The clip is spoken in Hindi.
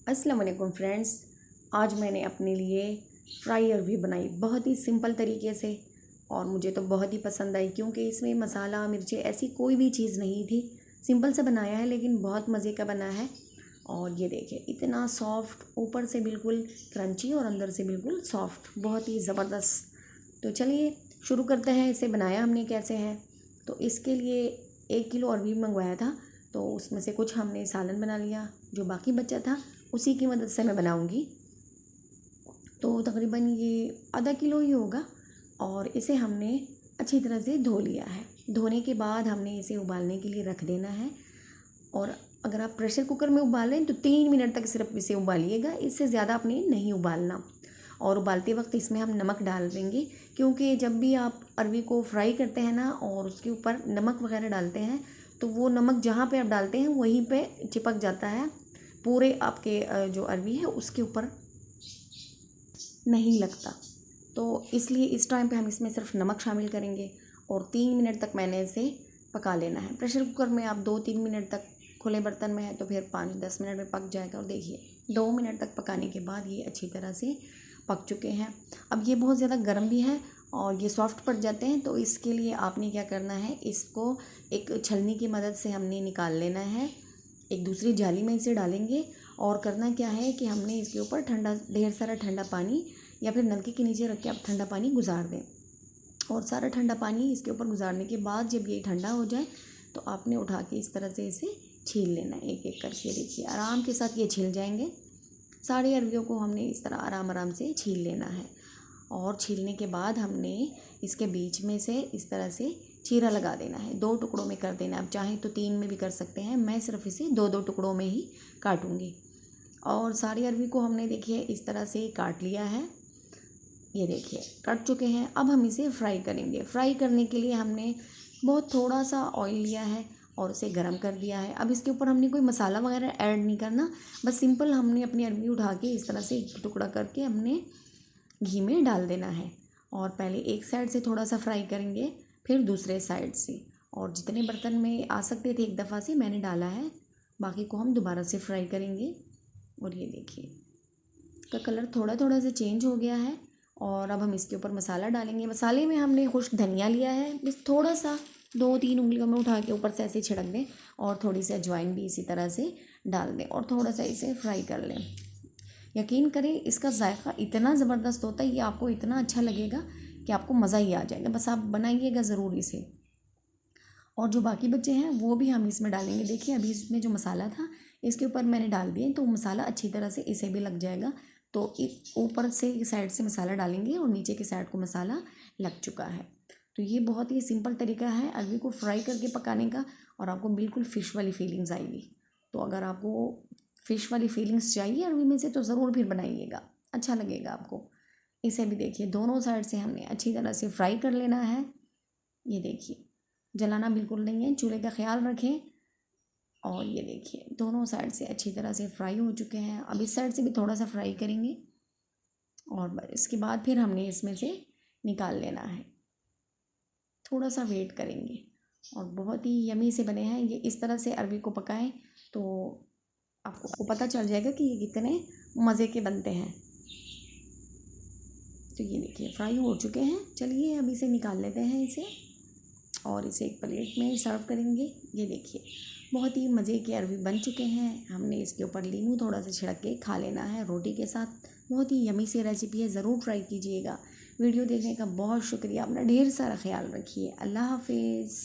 अस्सलाम वालेकुम फ्रेंड्स। आज मैंने अपने लिए फ्राई अरबी बनाई बहुत ही सिंपल तरीके से और मुझे तो बहुत ही पसंद आई क्योंकि इसमें मसाला मिर्ची ऐसी कोई भी चीज़ नहीं थी। सिंपल से बनाया है लेकिन बहुत मज़े का बना है। और ये देखिए इतना सॉफ्ट, ऊपर से बिल्कुल क्रंची और अंदर से बिल्कुल सॉफ्ट, बहुत ही ज़बरदस्त। तो चलिए शुरू करते हैं। इसे बनाया हमने कैसे है। तो इसके लिए 1 किलो अरबी मंगवाया था, तो उसमें से कुछ हमने सालन बना लिया, जो बाकी बचा था उसी की मदद से मैं बनाऊंगी। तो तकरीबन ये आधा किलो ही होगा और इसे हमने अच्छी तरह से धो लिया है। धोने के बाद हमने इसे उबालने के लिए रख देना है। और अगर आप प्रेशर कुकर में उबालें तो 3 मिनट तक सिर्फ इसे उबालिएगा, इससे ज़्यादा आपने नहीं उबालना। और उबालते वक्त इसमें हम नमक डाल देंगे, क्योंकि जब भी आप अरबी को फ्राई करते हैं ना और उसके ऊपर नमक वगैरह डालते हैं तो वो नमक जहाँ पे आप डालते हैं वहीं पे चिपक जाता है, पूरे आपके जो अरबी है उसके ऊपर नहीं लगता। तो इसलिए इस टाइम पे हम इसमें सिर्फ नमक शामिल करेंगे और 3 मिनट तक मैंने इसे पका लेना है। प्रेशर कुकर में आप 2-3 मिनट तक, खुले बर्तन में है तो फिर 5-10 मिनट में पक जाएगा। और देखिए 2 मिनट तक पकाने के बाद ये अच्छी तरह से पक चुके हैं। अब ये बहुत ज़्यादा गर्म भी है और ये सॉफ्ट पड़ जाते हैं, तो इसके लिए आपने क्या करना है, इसको एक छलनी की मदद से हमने निकाल लेना है। एक दूसरी जाली में इसे डालेंगे और करना क्या है कि हमने इसके ऊपर ठंडा, ढेर सारा ठंडा पानी या फिर नलके के नीचे रख के आप ठंडा पानी गुजार दें। और सारा ठंडा पानी इसके ऊपर गुजारने के बाद जब ये ठंडा हो जाए तो आपने उठा के इस तरह से इसे छील लेना है, एक एक करके। देखिए आराम के साथ ये छिल जाएंगे। सारे अरबियों को हमने इस तरह आराम आराम से छील लेना है। और छीलने के बाद हमने इसके बीच में से इस तरह से चीरा लगा देना है। 2 टुकड़ों में कर देना है, आप चाहें तो 3 में भी कर सकते हैं। मैं सिर्फ इसे 2-2 टुकड़ों में ही काटूंगी। और सारी अरबी को हमने देखिए इस तरह से काट लिया है। ये देखिए कट चुके हैं। अब हम इसे फ्राई करेंगे। फ्राई करने के लिए हमने बहुत थोड़ा सा ऑयल लिया है और उसे गर्म कर दिया है। अब इसके ऊपर हमने कोई मसाला वगैरह ऐड नहीं करना, बस सिंपल हमने अपनी अरबी उठा के इस तरह से एक टुकड़ा करके हमने घी में डाल देना है। और पहले एक साइड से थोड़ा सा फ्राई करेंगे, फिर दूसरे साइड से। और जितने बर्तन में आ सकते थे एक दफ़ा से मैंने डाला है, बाकी को हम दोबारा से फ्राई करेंगे। और ये देखिए का कलर थोड़ा थोड़ा सा चेंज हो गया है। और अब हम इसके ऊपर मसाला डालेंगे। मसाले में हमने खुश्क धनिया लिया है, बस थोड़ा सा 2-3 उंगलियों में उठा के ऊपर से ऐसे छिड़क दें। और थोड़ी सी अजवाइन भी इसी तरह से डाल दें और थोड़ा सा इसे फ्राई कर लें। यकीन करें इसका जायका इतना ज़बरदस्त होता है, ये आपको इतना अच्छा लगेगा कि आपको मज़ा ही आ जाएगा। बस आप बनाइएगा ज़रूर इसे। और जो बाकी बच्चे हैं वो भी हम इसमें डालेंगे। देखिए अभी इसमें जो मसाला था इसके ऊपर मैंने डाल दिए, तो मसाला अच्छी तरह से इसे भी लग जाएगा। तो ऊपर से साइड से मसाला डालेंगे और नीचे की साइड को मसाला लग चुका है। तो ये बहुत ही सिंपल तरीका है अरबी को फ्राई करके पकाने का और आपको बिल्कुल फ़िश वाली फीलिंग्स आएगी। तो अगर आपको फ़िश वाली फीलिंग्स चाहिए अरबी में से तो ज़रूर फिर बनाइएगा, अच्छा लगेगा आपको। इसे भी देखिए दोनों साइड से हमने अच्छी तरह से फ्राई कर लेना है। ये देखिए जलाना बिल्कुल नहीं है, चूल्हे का ख्याल रखें। और ये देखिए दोनों साइड से अच्छी तरह से फ्राई हो चुके हैं। अब इस साइड से भी थोड़ा सा फ्राई करेंगे और बस इसके बाद फिर हमने इसमें से निकाल लेना है। थोड़ा सा वेट करेंगे और बहुत ही यमी से बने हैं। ये इस तरह से अरबी को पकाएं तो आपको पता चल जाएगा कि ये कितने मज़े के बनते हैं। तो ये देखिए फ्राई हो चुके हैं। चलिए अब इसे निकाल लेते हैं इसे और इसे एक प्लेट में सर्व करेंगे। ये देखिए बहुत ही मज़े के अरबी बन चुके हैं। हमने इसके ऊपर नींबू थोड़ा सा छिड़क के खा लेना है रोटी के साथ। बहुत ही यमी सी रेसिपी है, ज़रूर ट्राई कीजिएगा। वीडियो देखने का बहुत शुक्रिया। अपना ढेर सारा ख्याल रखिए। अल्लाह हाफिज़।